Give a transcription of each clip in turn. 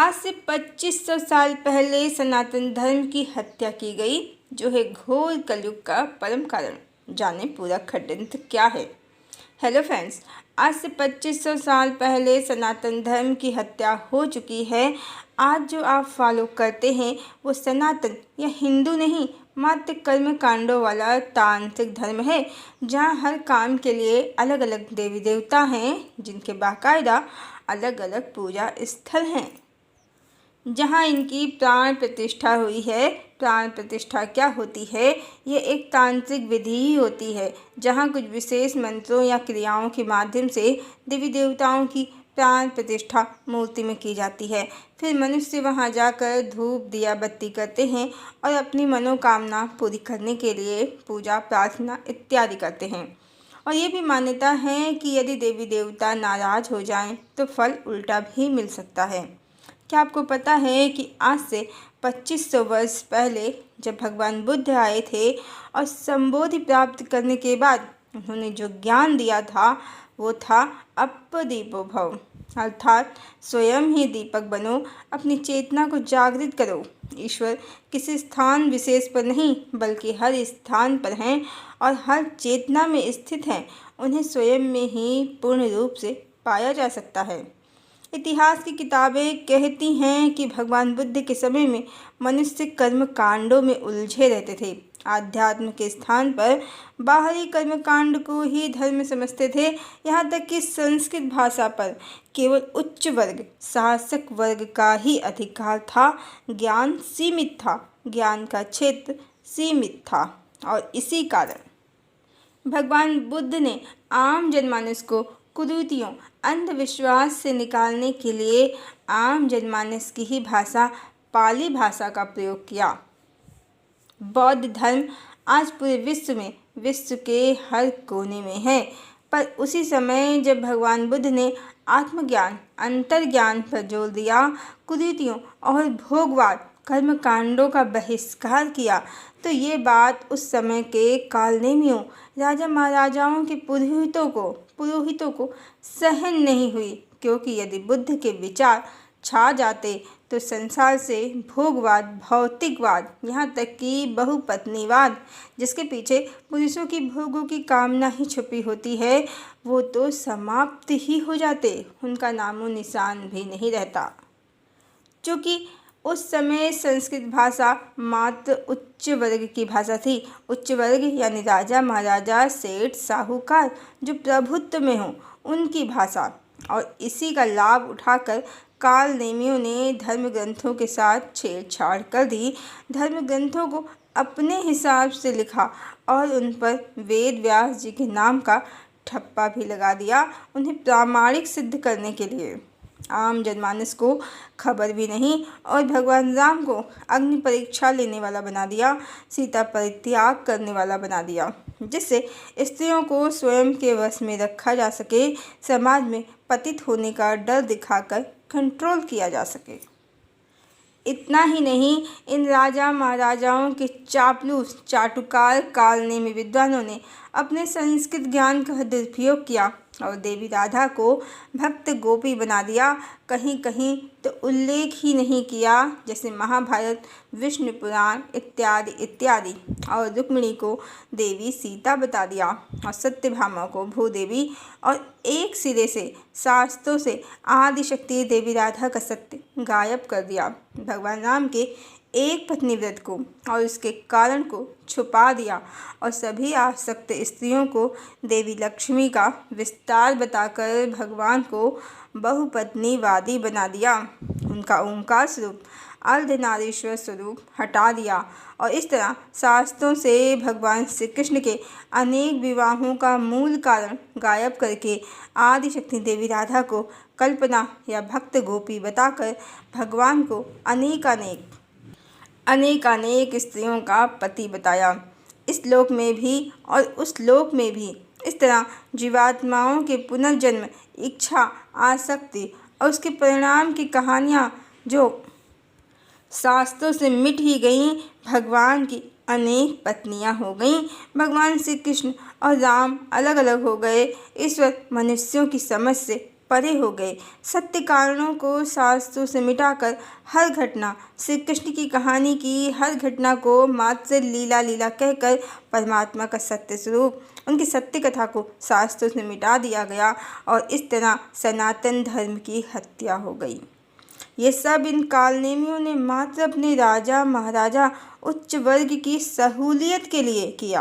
आज से 2500 साल पहले सनातन धर्म की हत्या की गई, जो है घोर कलयुग का परम कारण। जाने पूरा षड्यंत्र क्या है। हेलो फ्रेंड्स, आज से 2500 साल पहले सनातन धर्म की हत्या हो चुकी है। आज जो आप फॉलो करते हैं वो सनातन या हिंदू नहीं, मात्र कर्म कांडों वाला तांत्रिक धर्म है, जहाँ हर काम के लिए अलग अलग देवी देवता हैं, जिनके बाकायदा अलग अलग पूजा स्थल हैं, जहाँ इनकी प्राण प्रतिष्ठा हुई है। प्राण प्रतिष्ठा क्या होती है? ये एक तांत्रिक विधि ही होती है, जहाँ कुछ विशेष मंत्रों या क्रियाओं के माध्यम से देवी देवताओं की प्राण प्रतिष्ठा मूर्ति में की जाती है। फिर मनुष्य वहाँ जाकर धूप दिया बत्ती करते हैं और अपनी मनोकामना पूरी करने के लिए पूजा प्रार्थना इत्यादि करते हैं। और ये भी मान्यता है कि यदि देवी देवता नाराज हो जाएं तो फल उल्टा भी मिल सकता है। क्या आपको पता है कि आज से 2500 वर्ष पहले जब भगवान बुद्ध आए थे और संबोधि प्राप्त करने के बाद उन्होंने जो ज्ञान दिया था वो था अपदीपो भव, अर्थात स्वयं ही दीपक बनो, अपनी चेतना को जागृत करो। ईश्वर किसी स्थान विशेष पर नहीं बल्कि हर स्थान पर हैं और हर चेतना में स्थित हैं। उन्हें स्वयं में ही पूर्ण रूप से पाया जा सकता है। इतिहास की किताबें कहती हैं कि भगवान बुद्ध के समय में मनुष्य कर्म कांडों में उलझे रहते थे। आध्यात्म के स्थान पर बाहरी कर्म कांड को ही धर्म समझते थे। यहाँ तक कि संस्कृत भाषा पर केवल उच्च वर्ग, शासक वर्ग का ही अधिकार था। ज्ञान सीमित था, ज्ञान का क्षेत्र सीमित था और इसी कारण भगवान बुद्ध ने आम जनमानस को कुरीतियों, अंधविश्वास से निकालने के लिए आम जनमानस की ही भाषा पाली भाषा का प्रयोग किया। बौद्ध धर्म आज पूरे विश्व के हर कोने में है, पर उसी समय जब भगवान बुद्ध ने आत्मज्ञान, अंतर्ज्ञान पर जोर दिया, कुरीतियों और भोगवाद कर्म कांडों का बहिष्कार किया, तो ये बात उस समय के कालनेमियों, राजा महाराजाओं के पुरोहितों को सहन नहीं हुई। क्योंकि यदि बुद्ध के विचार छा जाते तो संसार से भोगवाद, भौतिकवाद, यहाँ तक कि बहुपत्नीवाद, जिसके पीछे पुरुषों की भोगों की कामना ही छुपी होती है, वो तो समाप्त ही हो जाते, उनका नामो निशान भी नहीं रहता। क्योंकि उस समय संस्कृत भाषा मात्र उच्च वर्ग की भाषा थी। उच्च वर्ग यानी राजा महाराजा, सेठ, साहूकार, जो प्रभुत्व में हों, उनकी भाषा। और इसी का लाभ उठाकर काल नेमियों ने धर्म ग्रंथों के साथ छेड़छाड़ कर दी। धर्म ग्रंथों को अपने हिसाब से लिखा और उन पर वेद व्यास जी के नाम का ठप्पा भी लगा दिया, उन्हें प्रामाणिक सिद्ध करने के लिए। आम जनमानस को खबर भी नहीं और भगवान राम को अग्नि परीक्षा लेने वाला बना दिया, सीता परित्याग करने वाला बना दिया, जिससे स्त्रियों को स्वयं के वश में रखा जा सके, समाज में पतित होने का डर दिखाकर कंट्रोल किया जा सके। इतना ही नहीं, इन राजा महाराजाओं के चापलूस चाटुकार कालनेमी विद्वानों ने अपने संस्कृत ज्ञान का दुरुपयोग किया और देवी राधा को भक्त गोपी बना दिया। कहीं कहीं तो उल्लेख ही नहीं किया, जैसे महाभारत, विष्णु पुराण इत्यादि इत्यादि, और रुक्मिणी को देवी सीता बता दिया और सत्यभामा को भूदेवी, और एक सिरे से शास्त्रों से आदिशक्ति देवी राधा का सत्य गायब कर दिया। भगवान राम के एक पत्नी व्रत को और उसके कारण को छुपा दिया और सभी आसक्त स्त्रियों को देवी लक्ष्मी का विस्तार बताकर भगवान को बहुपत्नीवादी बना दिया। उनका ओंकार स्वरूप अर्धनारीश्वर स्वरूप हटा दिया और इस तरह शास्त्रों से भगवान श्री कृष्ण के अनेक विवाहों का मूल कारण गायब करके आदिशक्ति देवी राधा को कल्पना या भक्त गोपी बताकर भगवान को अनेक स्त्रियों का पति बताया। इस लोक में भी और उस लोक में भी इस तरह जीवात्माओं के पुनर्जन्म, इच्छा, आसक्ति और उसके परिणाम की कहानियाँ जो शास्त्रों से मिट ही गईं, भगवान की अनेक पत्नियां हो गईं। भगवान श्री कृष्ण और राम अलग अलग हो गए। ईश्वर मनुष्यों की समझ से परे हो गए। सत्य कारणों को शास्त्रों से मिटाकर हर घटना, श्री कृष्ण की कहानी की हर घटना को मात्र लीला लीला कहकर परमात्मा का सत्य स्वरूप, उनकी सत्य कथा को शास्त्रों से मिटा दिया गया और इस तरह सनातन धर्म की हत्या हो गई। ये सब इन कालनेमियों ने मात्र अपने राजा महाराजा उच्च वर्ग की सहूलियत के लिए किया,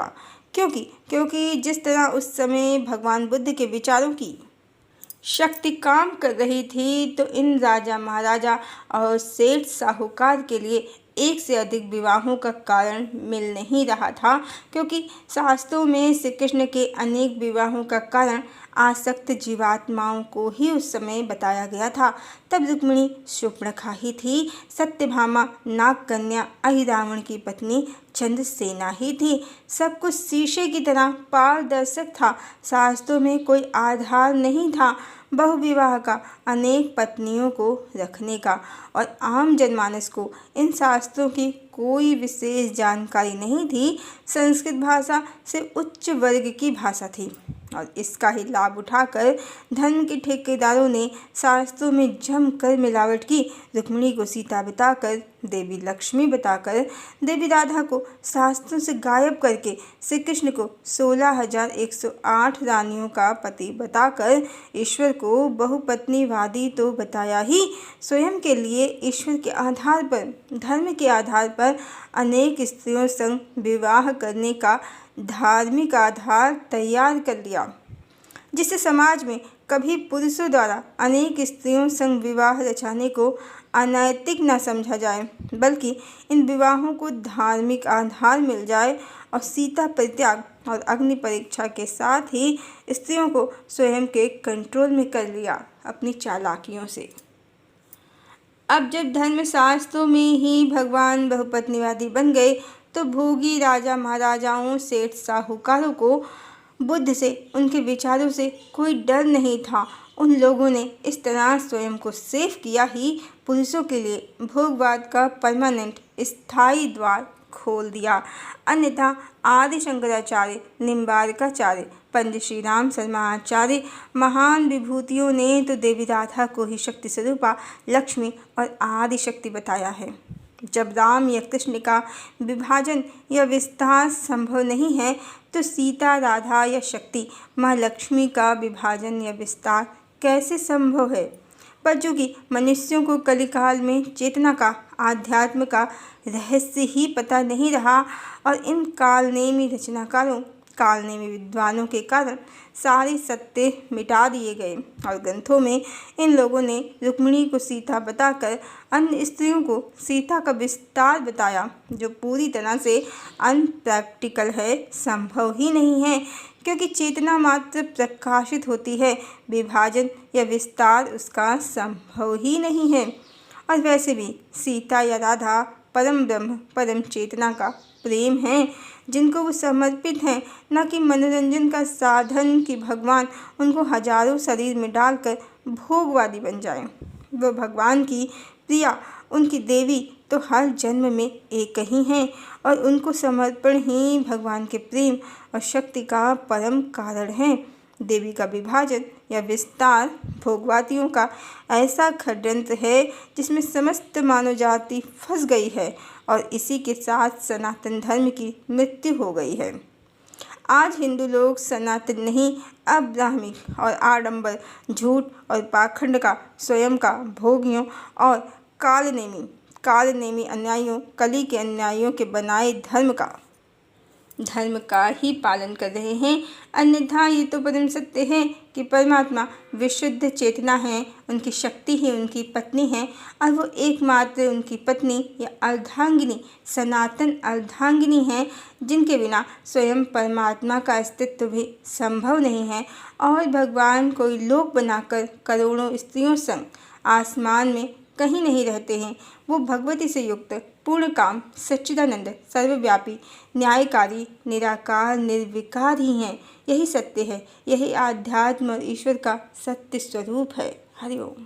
क्योंकि जिस तरह उस समय भगवान बुद्ध के विचारों की शक्ति काम कर रही थी, तो इन राजा महाराजा और सेठ साहूकार के लिए एक से अधिक विवाहों का कारण मिल नहीं रहा था, क्योंकि शास्त्रों में श्री कृष्ण के अनेक विवाहों का कारण आसक्त जीवात्माओं को ही उस समय बताया गया था। तब रुक्मिणी शूर्पणखा ही थी, सत्यभामा नागकन्या अहिरावण की पत्नी चंद्रसेना ही थी। सब कुछ शीशे की तरह पारदर्शक था। शास्त्रों में कोई आधार नहीं था बहुविवाह का, अनेक पत्नियों को रखने का, और आम जनमानस को इन शास्त्रों की कोई विशेष जानकारी नहीं थी। संस्कृत भाषा से उच्च वर्ग की भाषा थी और इसका ही लाभ उठाकर धर्म के ठेकेदारों ने शास्त्रों में जमकर मिलावट की। रुक्मिणी को सीता बताकर, देवी लक्ष्मी बताकर, देवी राधा को शास्त्रों से गायब करके, श्री कृष्ण को 16,108 रानियों का पति बताकर, ईश्वर को बहुपत्नीवादी तो बताया ही, स्वयं के लिए ईश्वर के आधार पर, धर्म के आधार पर अनेक स्त्रियों संग विवाह करने का धार्मिक आधार तैयार कर लिया, जिससे समाज में कभी पुरुषों द्वारा अनेक स्त्रियों संग विवाह रचाने को अनैतिक न समझा जाए, बल्कि इन विवाहों को धार्मिक आधार मिल जाए। और सीता परित्याग और अग्नि परीक्षा के साथ ही स्त्रियों को स्वयं के कंट्रोल में कर लिया अपनी चालाकियों से। अब जब धर्मशास्त्रों में ही भगवान बहुपत्नीवादी बन गए, तो भोगी राजा महाराजाओं, सेठ साहूकारों को बुद्ध से, उनके विचारों से कोई डर नहीं था। उन लोगों ने इस तरह स्वयं को सेफ किया ही पुरुषों के लिए भोगवाद का परमानेंट स्थायी द्वार खोल दिया। अन्यथा आदि शंकराचार्य, निम्बारकाचार्य, पंडित श्री राम शर्मा आचार्य, महान विभूतियों ने तो देवी राधा को ही शक्ति स्वरूपा लक्ष्मी और आदि शक्ति बताया है। जब राम या कृष्ण का विभाजन या विस्तार संभव नहीं है, तो सीता, राधा या शक्ति माँ लक्ष्मी का विभाजन या विस्तार कैसे संभव है? पर चूँकि मनुष्यों को कलिकाल में चेतना का, आध्यात्म का रहस्य ही पता नहीं रहा और इन कालनेमी रचनाकारों, कालनेमी विद्वानों के कारण सारे सत्य मिटा दिए गए और ग्रंथों में इन लोगों ने रुक्मिणी को सीता बताकर अन्य स्त्रियों को सीता का विस्तार बताया, जो पूरी तरह से अनप्रैक्टिकल है, संभव ही नहीं है, क्योंकि चेतना मात्र प्रकाशित होती है, विभाजन या विस्तार उसका संभव ही नहीं है। और वैसे भी सीता या राधा परम ब्रह्म, परम चेतना का प्रेम है, जिनको वो समर्पित हैं, न कि मनोरंजन का साधन कि भगवान उनको हजारों शरीर में डालकर भोगवादी बन जाए। वो भगवान की प्रिया, उनकी देवी तो हर जन्म में एक ही हैं और उनको समर्पण ही भगवान के प्रेम और शक्ति का परम कारण है। देवी का विभाजन या विस्तार भोगवादियों का ऐसा षड्यंत्र है जिसमें समस्त मानव जाति फंस गई है और इसी के साथ सनातन धर्म की मृत्यु हो गई है। आज हिंदू लोग सनातन नहीं, अब ब्राह्मिक और आडंबर, झूठ और पाखंड का, स्वयं का भोगियों और कालनेमी अन्यायियों, कली के अन्यायियों के बनाए धर्म का ही पालन कर रहे हैं। अन्यथा ये तो परम सत्य है कि परमात्मा विशुद्ध चेतना है, उनकी शक्ति ही उनकी पत्नी है और वो एकमात्र उनकी पत्नी या अर्धांगिनी, सनातन अर्धांगिनी है, जिनके बिना स्वयं परमात्मा का अस्तित्व भी संभव नहीं है। और भगवान कोई लोक बनाकर करोड़ों स्त्रियों संग आसमान में कहीं नहीं रहते हैं। वो भगवती से युक्त पूर्ण काम, सच्चिदानंद, सर्वव्यापी, न्यायकारी, निराकार, निर्विकार ही हैं। यही सत्य है, यही आध्यात्म और ईश्वर का सत्य स्वरूप है। हरि ओम।